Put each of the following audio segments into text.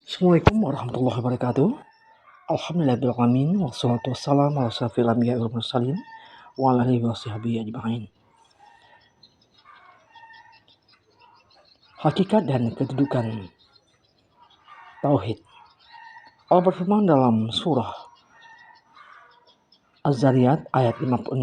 Assalamualaikum warahmatullahi wabarakatuh. Alhamdulillahirrahmanirrahim. Wassalatu wassalamu ala asyrafil anbiya'i wal mursalin wa ala alihi wa sahbihi ajma'in. Hakikat dan kedudukan tauhid. Allah berfirman dalam surah Az-Zariyat ayat 56.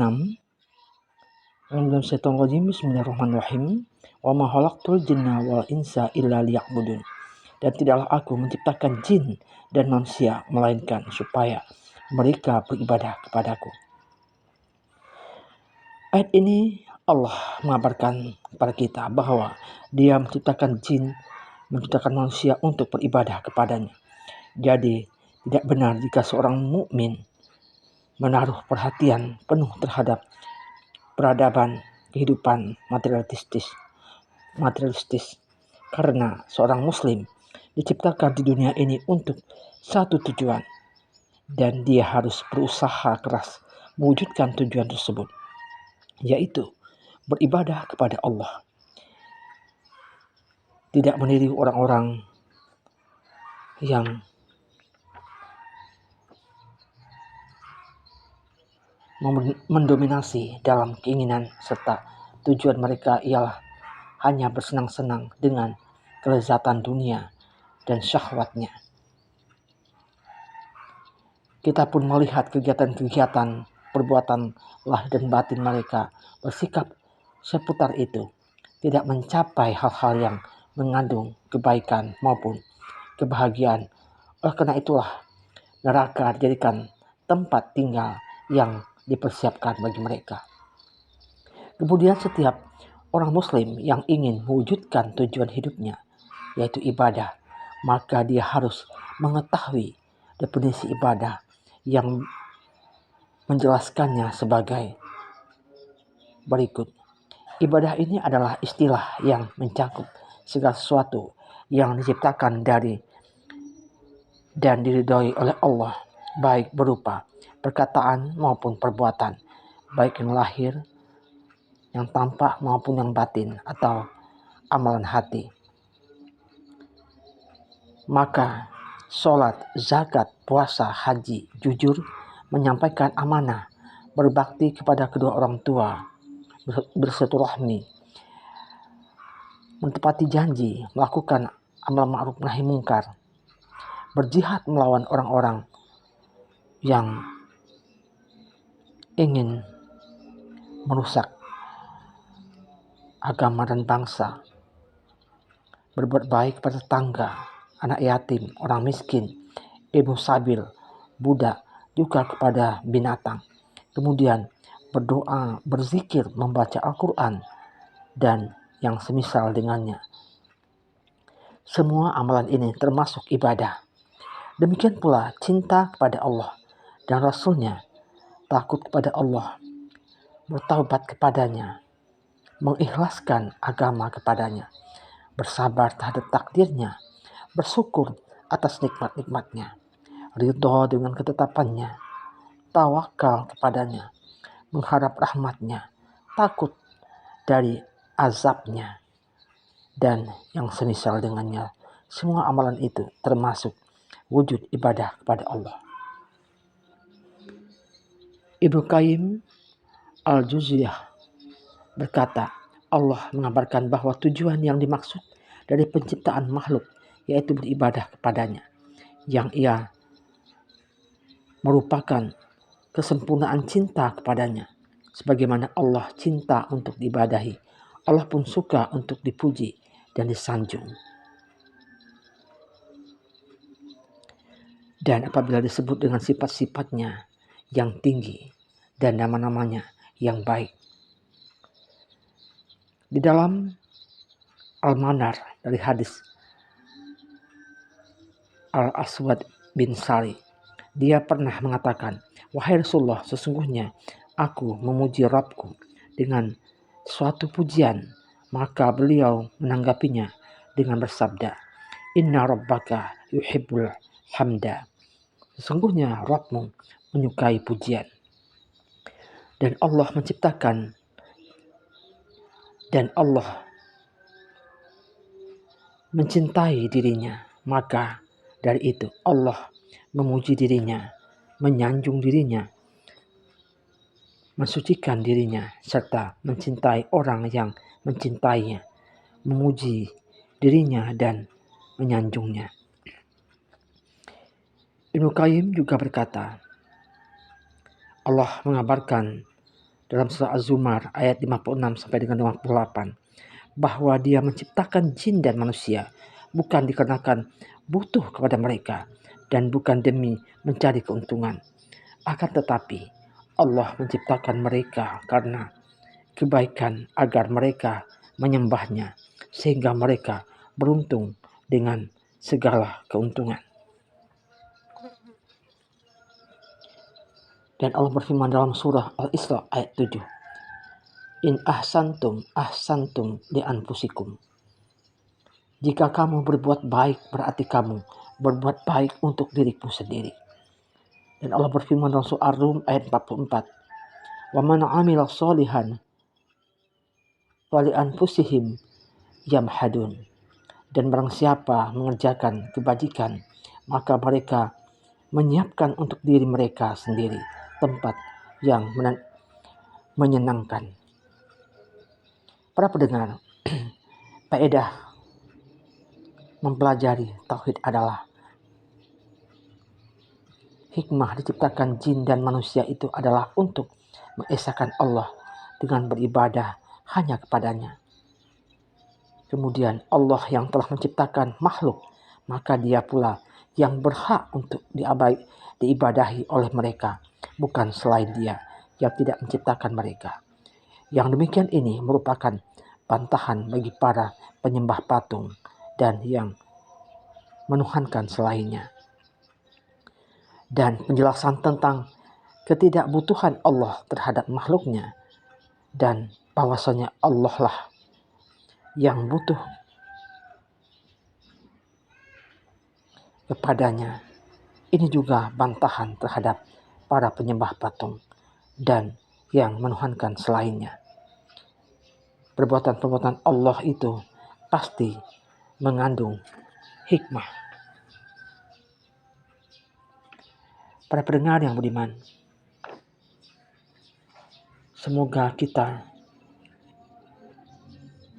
Bismillahirrahmanirrahim. Wa ma khalaqtul jinna wal insa illa liya'budun. Dan tidaklah aku menciptakan jin dan manusia melainkan supaya mereka beribadah kepadaku. Ayat ini Allah mengabarkan kepada kita bahwa Dia menciptakan jin, menciptakan manusia untuk beribadah kepadanya. Jadi tidak benar jika seorang mukmin menaruh perhatian penuh terhadap peradaban kehidupan materialistis, karena seorang muslim diciptakan di dunia ini untuk satu tujuan, dan dia harus berusaha keras mewujudkan tujuan tersebut, yaitu beribadah kepada Allah. Tidak meniru orang-orang yang mendominasi dalam keinginan serta tujuan mereka ialah hanya bersenang-senang dengan kelezatan dunia dan syahwatnya. Kita pun melihat kegiatan-kegiatan perbuatan lahir dan batin mereka bersikap seputar itu, tidak mencapai hal-hal yang mengandung kebaikan maupun kebahagiaan. Oleh karena itulah neraka dijadikan tempat tinggal yang dipersiapkan bagi mereka. Kemudian setiap orang muslim yang ingin mewujudkan tujuan hidupnya, yaitu ibadah, maka dia harus mengetahui definisi ibadah yang menjelaskannya sebagai berikut. Ibadah ini adalah istilah yang mencakup segala sesuatu yang diciptakan dari dan diridhoi oleh Allah, baik berupa perkataan maupun perbuatan, baik yang lahir, yang tampak maupun yang batin, atau amalan hati. Maka sholat, zakat, puasa, haji, jujur, menyampaikan amanah, berbakti kepada kedua orang tua, bersilaturahmi, menepati janji, melakukan amal ma'ruf nahi mungkar, berjihad melawan orang-orang yang ingin merusak agama dan bangsa, berbuat baik pada tetangga, anak yatim, orang miskin, ibu sabil, budak, juga kepada binatang. Kemudian berdoa, berzikir, membaca Al-Quran, dan yang semisal dengannya. Semua amalan ini termasuk ibadah. Demikian pula cinta kepada Allah dan Rasul-Nya, takut kepada Allah, bertaubat kepadanya, mengikhlaskan agama kepadanya, bersabar terhadap takdirnya, bersyukur atas nikmat-nikmatnya, ridho dengan ketetapannya, tawakal kepadanya, mengharap rahmatnya, takut dari azabnya, dan yang semisal dengannya. Semua amalan itu termasuk wujud ibadah kepada Allah. Ibnu Qayyim al-Jauziyah berkata, Allah mengabarkan bahwa tujuan yang dimaksud dari penciptaan makhluk yaitu beribadah kepadanya, yang ia merupakan kesempurnaan cinta kepadanya. Sebagaimana Allah cinta untuk diibadahi, Allah pun suka untuk dipuji dan disanjung. Dan apabila disebut dengan sifat-sifatnya yang tinggi dan nama-namanya yang baik. Di dalam Al-Manar dari hadis Al-Aswad bin Sari, dia pernah mengatakan, wahai Rasulullah, sesungguhnya aku memuji Rabbku dengan suatu pujian. Maka beliau menanggapinya dengan bersabda, Inna Rabbaka yuhibbul hamda. Sesungguhnya Rabbmu menyukai pujian. Dan Allah menciptakan dan Allah mencintai dirinya, maka Dari itu Allah memuji dirinya, menyanjung dirinya, mensucikan dirinya, serta mencintai orang yang mencintainya, memuji dirinya dan menyanjungnya. Ibnu Qayyim juga berkata, Allah mengabarkan dalam surah Az-Zumar ayat 56 sampai dengan 58 bahwa Dia menciptakan jin dan manusia bukan dikarenakan butuh kepada mereka dan bukan demi mencari keuntungan. Akan tetapi Allah menciptakan mereka karena kebaikan agar mereka menyembahnya sehingga mereka beruntung dengan segala keuntungan. Dan Allah berfirman dalam surah Al-Isra ayat 7. In ahsantum li anfusikum. Jika kamu berbuat baik berarti kamu berbuat baik untuk dirimu sendiri. Dan Allah berfirman dalam surah Ar-Rum ayat 44. Wa man 'amila sholihan wali anfusihim yamhadun. Dan barang siapa mengerjakan kebajikan maka mereka menyiapkan untuk diri mereka sendiri tempat yang menyenangkan. Para pendengar, faedah mempelajari tauhid adalah hikmah diciptakan jin dan manusia itu adalah untuk mengesahkan Allah dengan beribadah hanya kepadanya. Kemudian Allah yang telah menciptakan makhluk, maka Dia pula yang berhak untuk diibadahi oleh mereka, bukan selain Dia yang tidak menciptakan mereka. Yang demikian ini merupakan bantahan bagi para penyembah patung dan yang menuhankan selainnya. Dan penjelasan tentang ketidakbutuhan Allah terhadap makhluknya dan bahwasanya Allah lah yang butuh kepadanya. Ini juga bantahan terhadap para penyembah patung dan yang menuhankan selainnya. Perbuatan-perbuatan Allah itu pasti mengandung hikmah. Para pendengar yang budiman, semoga kita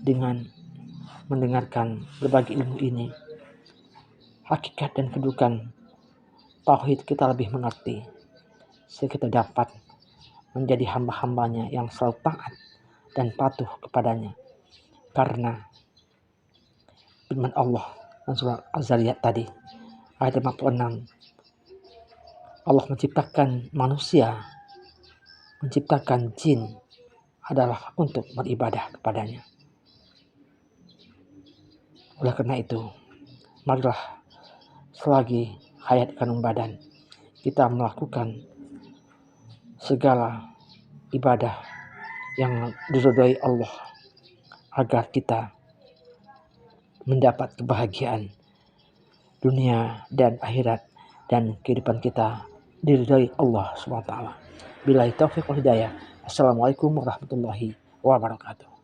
dengan mendengarkan berbagai ilmu ini, hakikat dan kedudukan tauhid kita lebih mengerti, sehingga kita dapat menjadi hamba-hambanya yang selalu taat dan patuh kepadanya. Karena firman Allah dalam surah Az-Zariyat tadi, ayat 56, Allah menciptakan manusia, menciptakan jin adalah untuk beribadah kepadanya. Oleh karena itu, marilah selagi hayat kandung badan, kita melakukan segala ibadah yang diridhai Allah agar kita mendapat kebahagiaan dunia dan akhirat dan kehidupan kita diridhai Allah SWT. Billahi taufiq wal hidayah. Assalamualaikum warahmatullahi wabarakatuh.